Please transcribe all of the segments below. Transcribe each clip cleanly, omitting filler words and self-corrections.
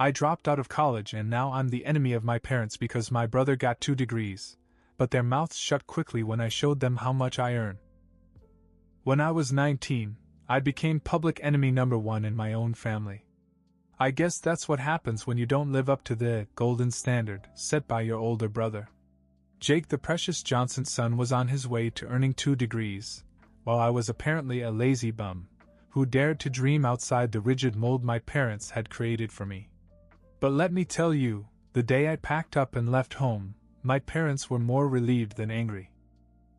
I dropped out of college and now I'm the enemy of my parents because my brother got 2 degrees, but their mouths shut quickly when I showed them how much I earn. When I was 19, I became public enemy number 1 in my own family. I guess that's what happens when you don't live up to the golden standard set by your older brother. Jake the Precious Johnson's son was on his way to earning 2 degrees, while I was apparently a lazy bum, who dared to dream outside the rigid mold my parents had created for me. But let me tell you, the day I packed up and left home, my parents were more relieved than angry.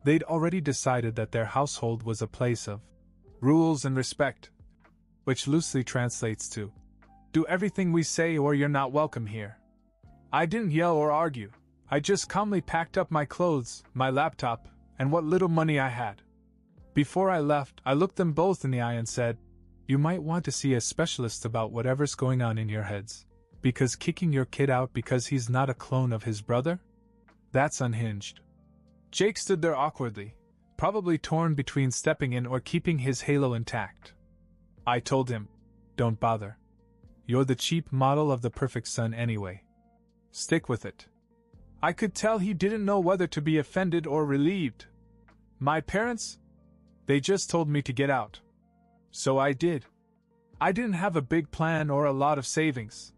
They'd already decided that their household was a place of rules and respect, which loosely translates to, do everything we say or you're not welcome here. I didn't yell or argue. I just calmly packed up my clothes, my laptop, and what little money I had. Before I left, I looked them both in the eye and said, "You might want to see a specialist about whatever's going on in your heads, because kicking your kid out because he's not a clone of his brother? That's unhinged." Jake stood there awkwardly, probably torn between stepping in or keeping his halo intact. I told him, "Don't bother. You're the cheap model of the perfect son anyway. Stick with it." I could tell he didn't know whether to be offended or relieved. My parents? They just told me to get out. So I did. I didn't have a big plan or a lot of savings.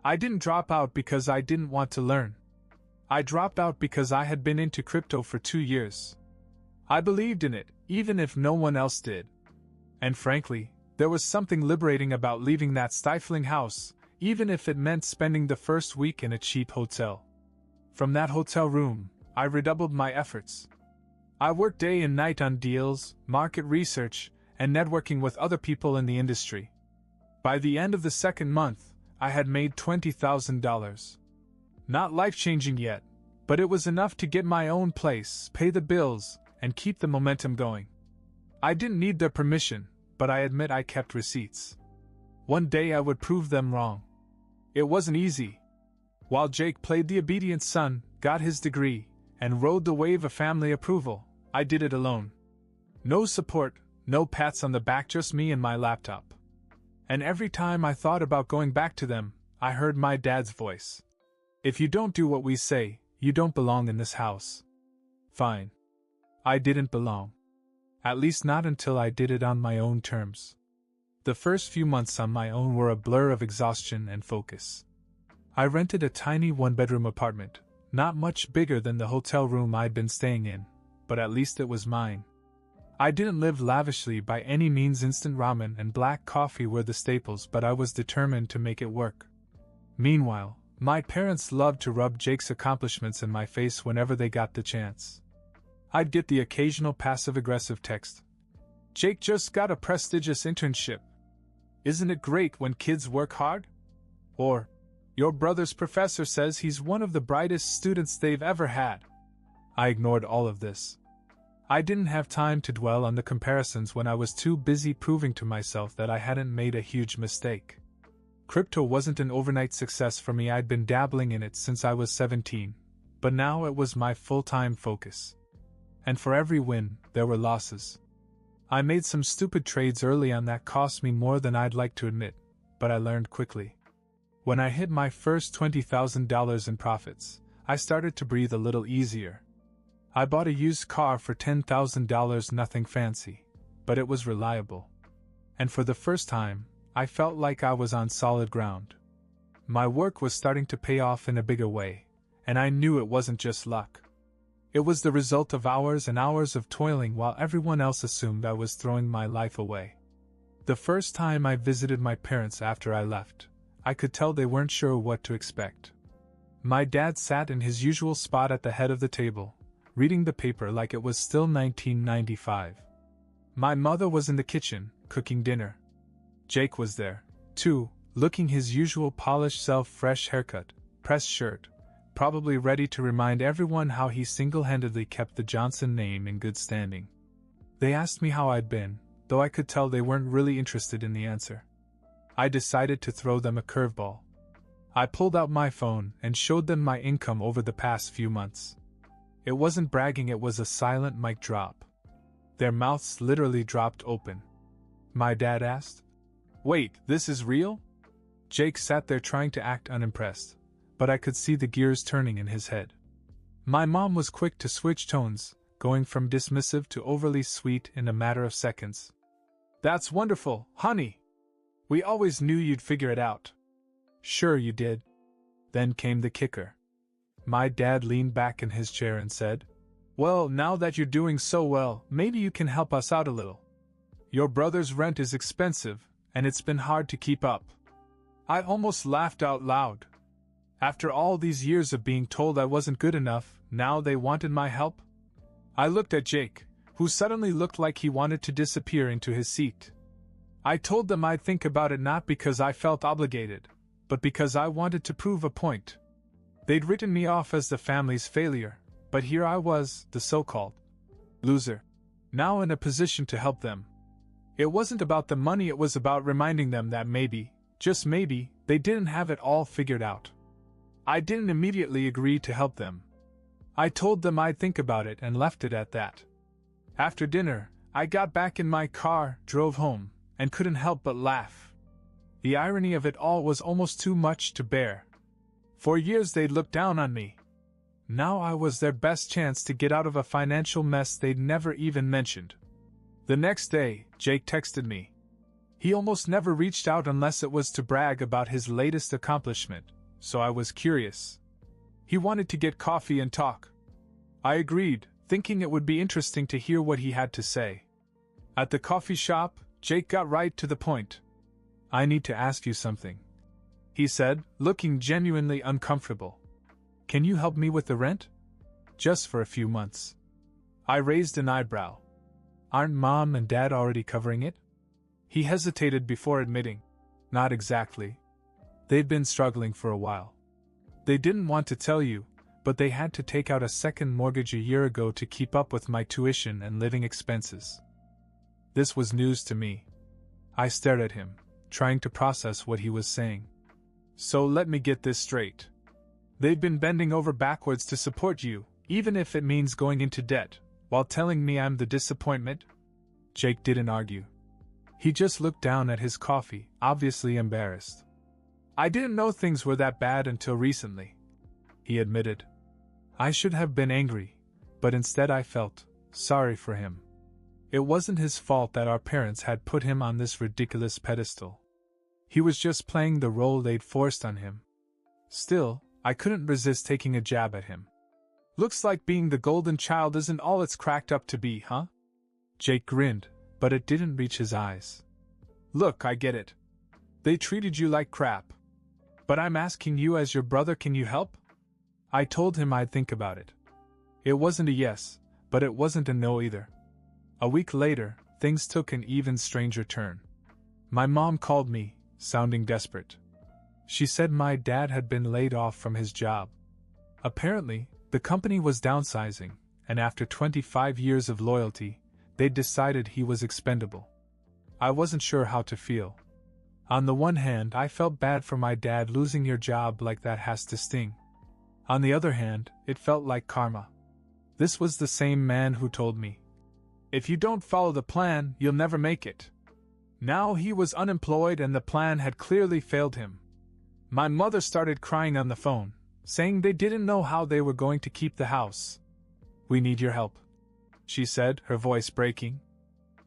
I didn't drop out because I didn't want to learn. I dropped out because I had been into crypto for 2 years. I believed in it, even if no one else did. And frankly, there was something liberating about leaving that stifling house, even if it meant spending the first week in a cheap hotel. From that hotel room, I redoubled my efforts. I worked day and night on deals, market research, and networking with other people in the industry. By the end of the second month, I had made $20,000. Not life-changing yet, but it was enough to get my own place, pay the bills, and keep the momentum going. I didn't need their permission, but I admit I kept receipts. One day I would prove them wrong. It wasn't easy. While Jake played the obedient son, got his degree, and rode the wave of family approval, I did it alone. No support, no pats on the back, just me and my laptop. And every time I thought about going back to them, I heard my dad's voice. "If you don't do what we say, you don't belong in this house." Fine. I didn't belong. At least not until I did it on my own terms. The first few months on my own were a blur of exhaustion and focus. I rented a tiny one-bedroom apartment, not much bigger than the hotel room I'd been staying in, but at least it was mine. I didn't live lavishly by any means. Instant ramen and black coffee were the staples, but I was determined to make it work. Meanwhile, my parents loved to rub Jake's accomplishments in my face whenever they got the chance. I'd get the occasional passive-aggressive text. "Jake just got a prestigious internship. Isn't it great when kids work hard?" Or, "Your brother's professor says he's one of the brightest students they've ever had." I ignored all of this. I didn't have time to dwell on the comparisons when I was too busy proving to myself that I hadn't made a huge mistake. Crypto wasn't an overnight success for me. I'd been dabbling in it since I was 17, but now it was my full-time focus. And for every win, there were losses. I made some stupid trades early on that cost me more than I'd like to admit, but I learned quickly. When I hit my first $20,000 in profits, I started to breathe a little easier. I bought a used car for $10,000, nothing fancy, but it was reliable. And for the first time, I felt like I was on solid ground. My work was starting to pay off in a bigger way, and I knew it wasn't just luck. It was the result of hours and hours of toiling while everyone else assumed I was throwing my life away. The first time I visited my parents after I left, I could tell they weren't sure what to expect. My dad sat in his usual spot at the head of the table, reading the paper like it was still 1995. My mother was in the kitchen, cooking dinner. Jake was there, too, looking his usual polished self, fresh haircut, pressed shirt, probably ready to remind everyone how he single-handedly kept the Johnson name in good standing. They asked me how I'd been, though I could tell they weren't really interested in the answer. I decided to throw them a curveball. I pulled out my phone and showed them my income over the past few months. It wasn't bragging, it was a silent mic drop. Their mouths literally dropped open. My dad asked, "Wait, this is real?" Jake sat there trying to act unimpressed, but I could see the gears turning in his head. My mom was quick to switch tones, going from dismissive to overly sweet in a matter of seconds. "That's wonderful, honey! We always knew you'd figure it out." "Sure you did." Then came the kicker. My dad leaned back in his chair and said, "Well, now that you're doing so well, maybe you can help us out a little. Your brother's rent is expensive, and it's been hard to keep up." I almost laughed out loud. After all these years of being told I wasn't good enough, now they wanted my help? I looked at Jake, who suddenly looked like he wanted to disappear into his seat. I told them I'd think about it, not because I felt obligated, but because I wanted to prove a point. They'd written me off as the family's failure, but here I was, the so-called loser, now in a position to help them. It wasn't about the money, it was about reminding them that maybe, just maybe, they didn't have it all figured out. I didn't immediately agree to help them. I told them I'd think about it and left it at that. After dinner, I got back in my car, drove home, and couldn't help but laugh. The irony of it all was almost too much to bear. For years they'd looked down on me. Now I was their best chance to get out of a financial mess they'd never even mentioned. The next day, Jake texted me. He almost never reached out unless it was to brag about his latest accomplishment, so I was curious. He wanted to get coffee and talk. I agreed, thinking it would be interesting to hear what he had to say. At the coffee shop, Jake got right to the point. "I need to ask you something," he said, looking genuinely uncomfortable. "Can you help me with the rent?" "Just for a few months." I raised an eyebrow. "Aren't Mom and Dad already covering it?" He hesitated before admitting, "Not exactly. They've been struggling for a while. They didn't want to tell you, but they had to take out a second mortgage a year ago to keep up with my tuition and living expenses." This was news to me. I stared at him, trying to process what he was saying. "So let me get this straight. They've been bending over backwards to support you, even if it means going into debt, while telling me I'm the disappointment?" Jake didn't argue. He just looked down at his coffee, obviously embarrassed. "I didn't know things were that bad until recently," he admitted. I should have been angry, but instead I felt sorry for him. It wasn't his fault that our parents had put him on this ridiculous pedestal. He was just playing the role they'd forced on him. Still, I couldn't resist taking a jab at him. "Looks like being the golden child isn't all it's cracked up to be, huh?" Jake grinned, but it didn't reach his eyes. "Look, I get it. They treated you like crap. But I'm asking you as your brother, can you help?" I told him I'd think about it. It wasn't a yes, but it wasn't a no either. A week later, things took an even stranger turn. My mom called me, sounding desperate. She said my dad had been laid off from his job. Apparently, the company was downsizing, and after 25 years of loyalty, they'd decided he was expendable. I wasn't sure how to feel. On the one hand, I felt bad for my dad. Losing your job like that has to sting. On the other hand, it felt like karma. This was the same man who told me, "If you don't follow the plan, you'll never make it." Now he was unemployed and the plan had clearly failed him. My mother started crying on the phone, saying they didn't know how they were going to keep the house. "We need your help," she said, her voice breaking.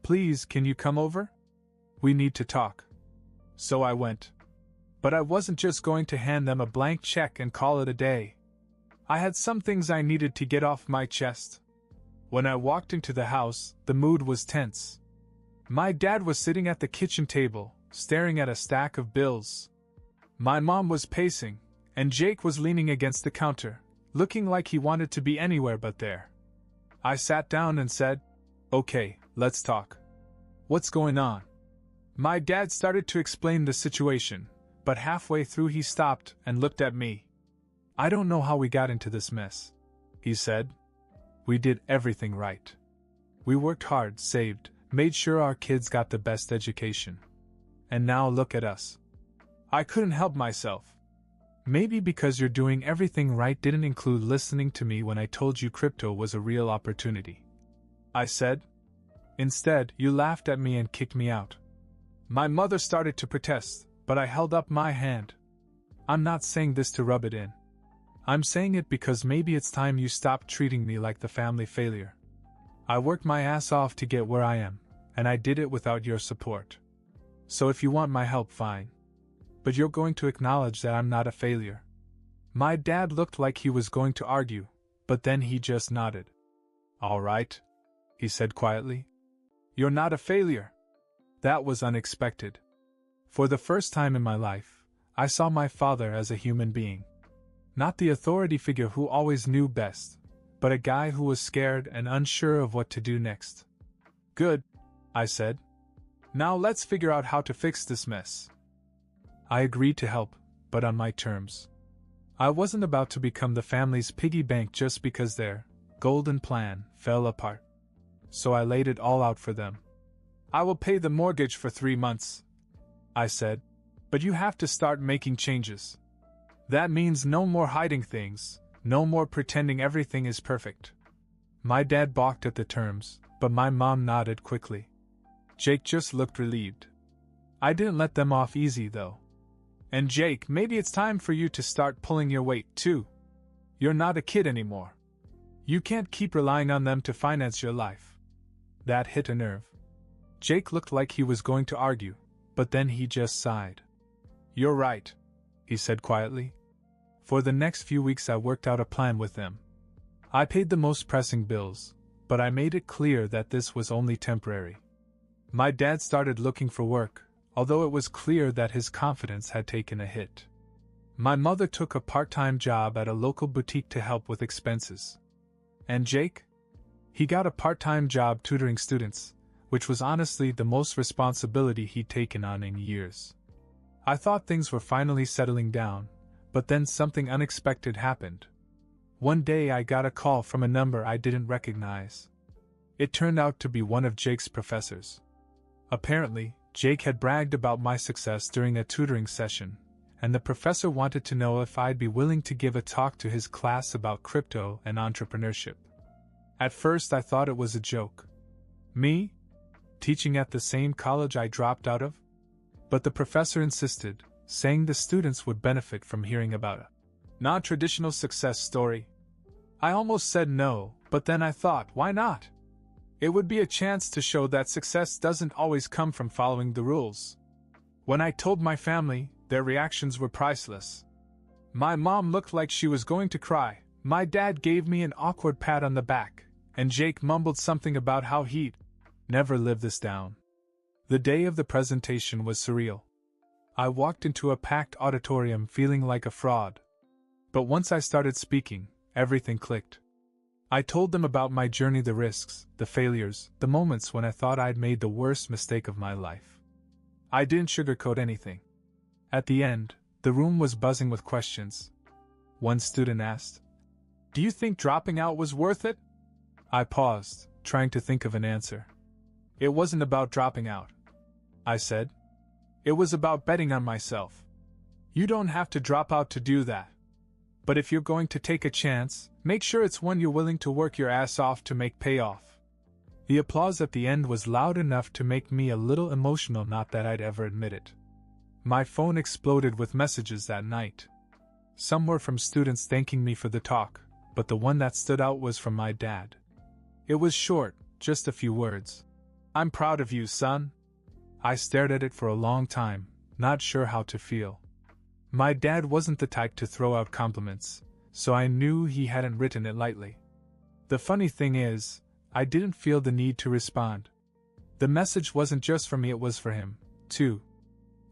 "Please, can you come over? We need to talk." So I went. But I wasn't just going to hand them a blank check and call it a day. I had some things I needed to get off my chest. When I walked into the house, the mood was tense. My dad was sitting at the kitchen table, staring at a stack of bills. My mom was pacing, and Jake was leaning against the counter, looking like he wanted to be anywhere but there. I sat down and said, "Okay, let's talk. What's going on?" My dad started to explain the situation, but halfway through he stopped and looked at me. "I don't know how we got into this mess," he said. "We did everything right. We worked hard, saved, made sure our kids got the best education. And now look at us." I couldn't help myself. "Maybe because you're doing everything right didn't include listening to me when I told you crypto was a real opportunity," I said. "Instead, you laughed at me and kicked me out." My mother started to protest, but I held up my hand. I'm not saying this to rub it in. I'm saying it because maybe it's time you stopped treating me like the family failure. I worked my ass off to get where I am, and I did it without your support. So if you want my help, fine. But you're going to acknowledge that I'm not a failure. My dad looked like he was going to argue, but then he just nodded. All right, he said quietly. You're not a failure. That was unexpected. For the first time in my life, I saw my father as a human being. Not the authority figure who always knew best, but a guy who was scared and unsure of what to do next. Good, I said. Now let's figure out how to fix this mess. I agreed to help, but on my terms. I wasn't about to become the family's piggy bank just because their golden plan fell apart. So I laid it all out for them. I will pay the mortgage for 3 months, I said, but you have to start making changes. That means no more hiding things, no more pretending everything is perfect. My dad balked at the terms, but my mom nodded quickly. Jake just looked relieved. I didn't let them off easy, though. And Jake, maybe it's time for you to start pulling your weight, too. You're not a kid anymore. You can't keep relying on them to finance your life. That hit a nerve. Jake looked like he was going to argue, but then he just sighed. You're right, he said quietly. For the next few weeks I worked out a plan with them. I paid the most pressing bills, but I made it clear that this was only temporary. My dad started looking for work, although it was clear that his confidence had taken a hit. My mother took a part-time job at a local boutique to help with expenses. And Jake? He got a part-time job tutoring students, which was honestly the most responsibility he'd taken on in years. I thought things were finally settling down, but then something unexpected happened. One day I got a call from a number I didn't recognize. It turned out to be one of Jake's professors. Apparently, Jake had bragged about my success during a tutoring session, and the professor wanted to know if I'd be willing to give a talk to his class about crypto and entrepreneurship. At first I thought it was a joke. Me? Teaching at the same college I dropped out of? But the professor insisted, saying the students would benefit from hearing about a non-traditional success story. I almost said no, but then I thought, why not? It would be a chance to show that success doesn't always come from following the rules. When I told my family, their reactions were priceless. My mom looked like she was going to cry, my dad gave me an awkward pat on the back, and Jake mumbled something about how he'd never live this down. The day of the presentation was surreal. I walked into a packed auditorium feeling like a fraud. But once I started speaking, everything clicked. I told them about my journey, the risks, the failures, the moments when I thought I'd made the worst mistake of my life. I didn't sugarcoat anything. At the end, the room was buzzing with questions. One student asked, "Do you think dropping out was worth it?" I paused, trying to think of an answer. It wasn't about dropping out, I said. It was about betting on myself. You don't have to drop out to do that. But if you're going to take a chance, make sure it's one you're willing to work your ass off to make pay off. The applause at the end was loud enough to make me a little emotional, not that I'd ever admit it. My phone exploded with messages that night. Some were from students thanking me for the talk, but the one that stood out was from my dad. It was short, just a few words. "I'm proud of you, son." I stared at it for a long time, not sure how to feel. My dad wasn't the type to throw out compliments, so I knew he hadn't written it lightly. The funny thing is, I didn't feel the need to respond. The message wasn't just for me, it was for him, too.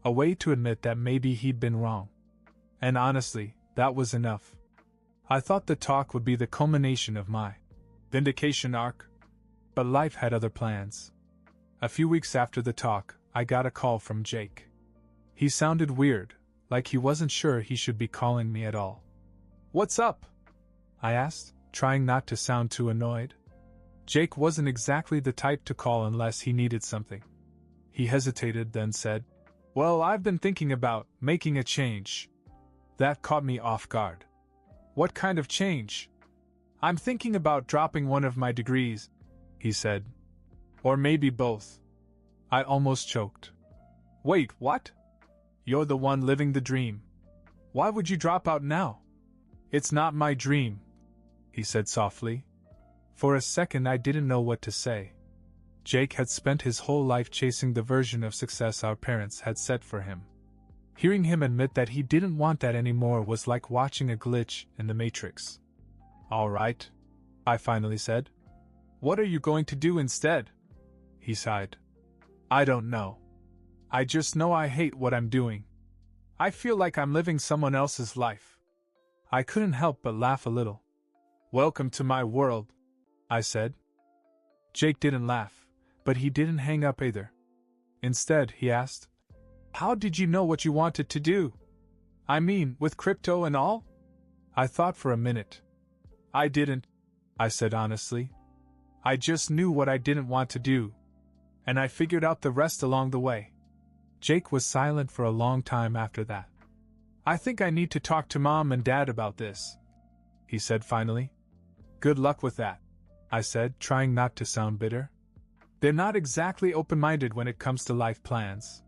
A way to admit that maybe he'd been wrong. And honestly, that was enough. I thought the talk would be the culmination of my vindication arc. But life had other plans. A few weeks after the talk, I got a call from Jake. He sounded weird, like he wasn't sure he should be calling me at all. "What's up?" I asked, trying not to sound too annoyed. Jake wasn't exactly the type to call unless he needed something. He hesitated, then said, "Well, I've been thinking about making a change." That caught me off guard. "What kind of change?" "I'm thinking about dropping one of my degrees," he said. "Or maybe both." I almost choked. "Wait, what? You're the one living the dream. Why would you drop out now? It's not my dream, he said softly. For a second I didn't know what to say. Jake had spent his whole life chasing the version of success our parents had set for him. Hearing him admit that he didn't want that anymore was like watching a glitch in the Matrix. All right, I finally said. What are you going to do instead? He sighed. I don't know. I just know I hate what I'm doing. I feel like I'm living someone else's life. I couldn't help but laugh a little. Welcome to my world, I said. Jake didn't laugh, but he didn't hang up either. Instead, he asked, how did you know what you wanted to do? I mean, with crypto and all? I thought for a minute. I didn't, I said honestly. I just knew what I didn't want to do. And I figured out the rest along the way. Jake was silent for a long time after that. I think I need to talk to Mom and Dad about this, he said finally. Good luck with that, I said, trying not to sound bitter. They're not exactly open-minded when it comes to life plans.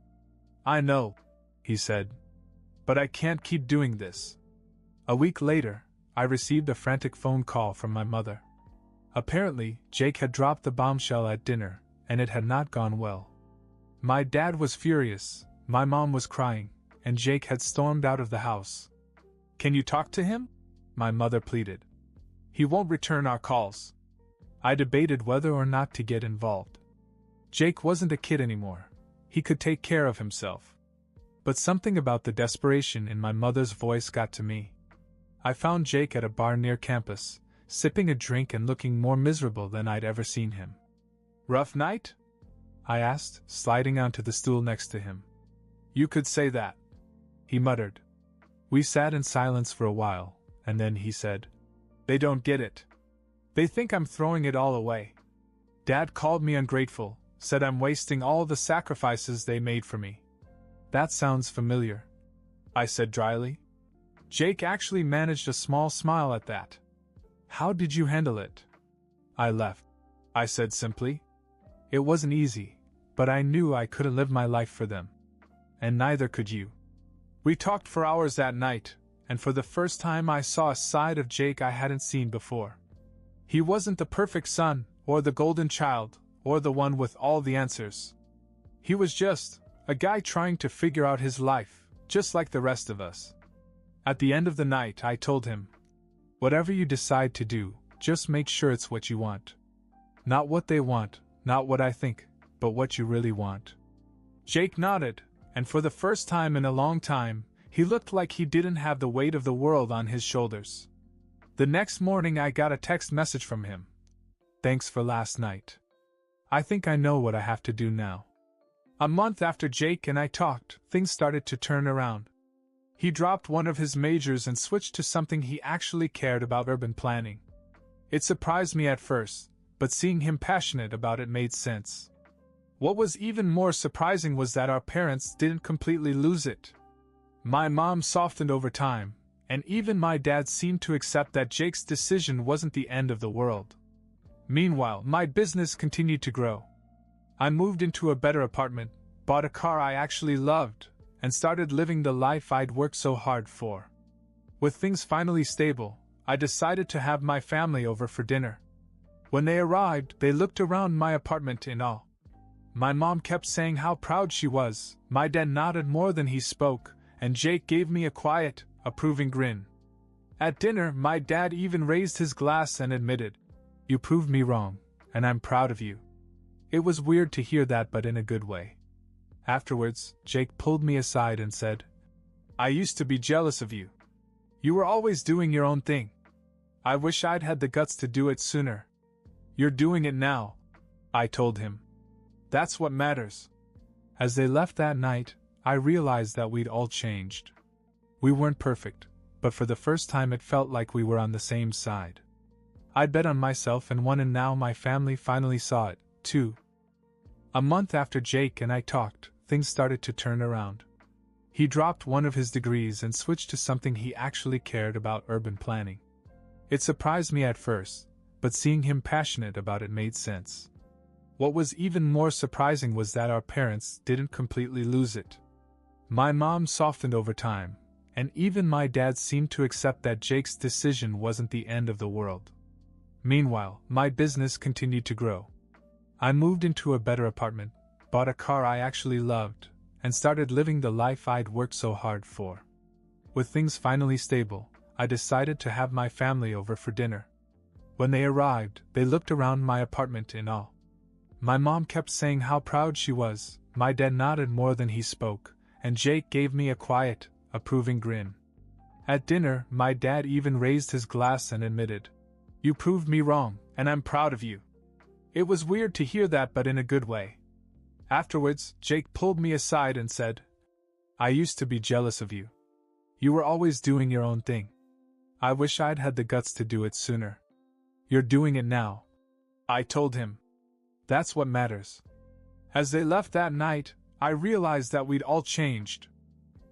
I know, he said. But I can't keep doing this. A week later, I received a frantic phone call from my mother. Apparently, Jake had dropped the bombshell at dinner, and it had not gone well. My dad was furious, my mom was crying, and Jake had stormed out of the house. Can you talk to him? My mother pleaded. He won't return our calls. I debated whether or not to get involved. Jake wasn't a kid anymore. He could take care of himself. But something about the desperation in my mother's voice got to me. I found Jake at a bar near campus, sipping a drink and looking more miserable than I'd ever seen him. Rough night? I asked, sliding onto the stool next to him. You could say that, he muttered. We sat in silence for a while, and then he said, They don't get it. They think I'm throwing it all away. Dad called me ungrateful, said I'm wasting all the sacrifices they made for me. That sounds familiar, I said dryly. Jake actually managed a small smile at that. How did you handle it? I left, I said simply. It wasn't easy, but I knew I couldn't live my life for them. And neither could you. We talked for hours that night, and for the first time I saw a side of Jake I hadn't seen before. He wasn't the perfect son, or the golden child, or the one with all the answers. He was just a guy trying to figure out his life, just like the rest of us. At the end of the night, I told him, whatever you decide to do, just make sure it's what you want. Not what they want, not what I think, but what you really want. Jake nodded, and for the first time in a long time, he looked like he didn't have the weight of the world on his shoulders. The next morning I got a text message from him. Thanks for last night. I think I know what I have to do now. A month after Jake and I talked, things started to turn around. He dropped one of his majors and switched to something he actually cared about: urban planning. It surprised me at first, but seeing him passionate about it made sense. What was even more surprising was that our parents didn't completely lose it. My mom softened over time, and even my dad seemed to accept that Jake's decision wasn't the end of the world. Meanwhile, my business continued to grow. I moved into a better apartment, bought a car I actually loved, and started living the life I'd worked so hard for. With things finally stable, I decided to have my family over for dinner. When they arrived, they looked around my apartment in awe. My mom kept saying how proud she was, my dad nodded more than he spoke, and Jake gave me a quiet, approving grin. At dinner, my dad even raised his glass and admitted, "You proved me wrong, and I'm proud of you." It was weird to hear that, but in a good way. Afterwards, Jake pulled me aside and said, "I used to be jealous of you. You were always doing your own thing. I wish I'd had the guts to do it sooner." "You're doing it now," I told him. "That's what matters." As they left that night, I realized that we'd all changed. We weren't perfect, but for the first time it felt like we were on the same side. I'd bet on myself and won, and now my family finally saw it, too. A month after Jake and I talked, things started to turn around. He dropped one of his degrees and switched to something he actually cared about: urban planning. It surprised me at first, but seeing him passionate about it made sense. What was even more surprising was that our parents didn't completely lose it. My mom softened over time, and even my dad seemed to accept that Jake's decision wasn't the end of the world. Meanwhile, my business continued to grow. I moved into a better apartment, bought a car I actually loved, and started living the life I'd worked so hard for. With things finally stable, I decided to have my family over for dinner. When they arrived, they looked around my apartment in awe. My mom kept saying how proud she was, my dad nodded more than he spoke, and Jake gave me a quiet, approving grin. At dinner, my dad even raised his glass and admitted, "You proved me wrong, and I'm proud of you." It was weird to hear that, but in a good way. Afterwards, Jake pulled me aside and said, "I used to be jealous of you. You were always doing your own thing. I wish I'd had the guts to do it sooner. You're doing it now." I told him. That's what matters. As they left that night, I realized that we'd all changed.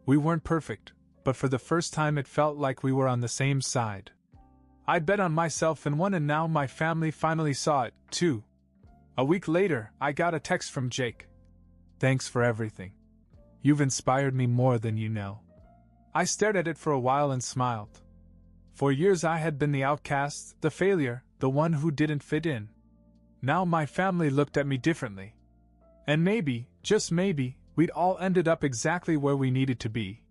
We weren't perfect, but for the first time it felt like we were on the same side. I'd bet on myself and won, and now my family finally saw it, too. A week later, I got a text from Jake. "Thanks for everything. You've inspired me more than you know." I stared at it for a while and smiled. For years I had been the outcast, the failure, the one who didn't fit in. Now my family looked at me differently. And maybe, just maybe, we'd all ended up exactly where we needed to be.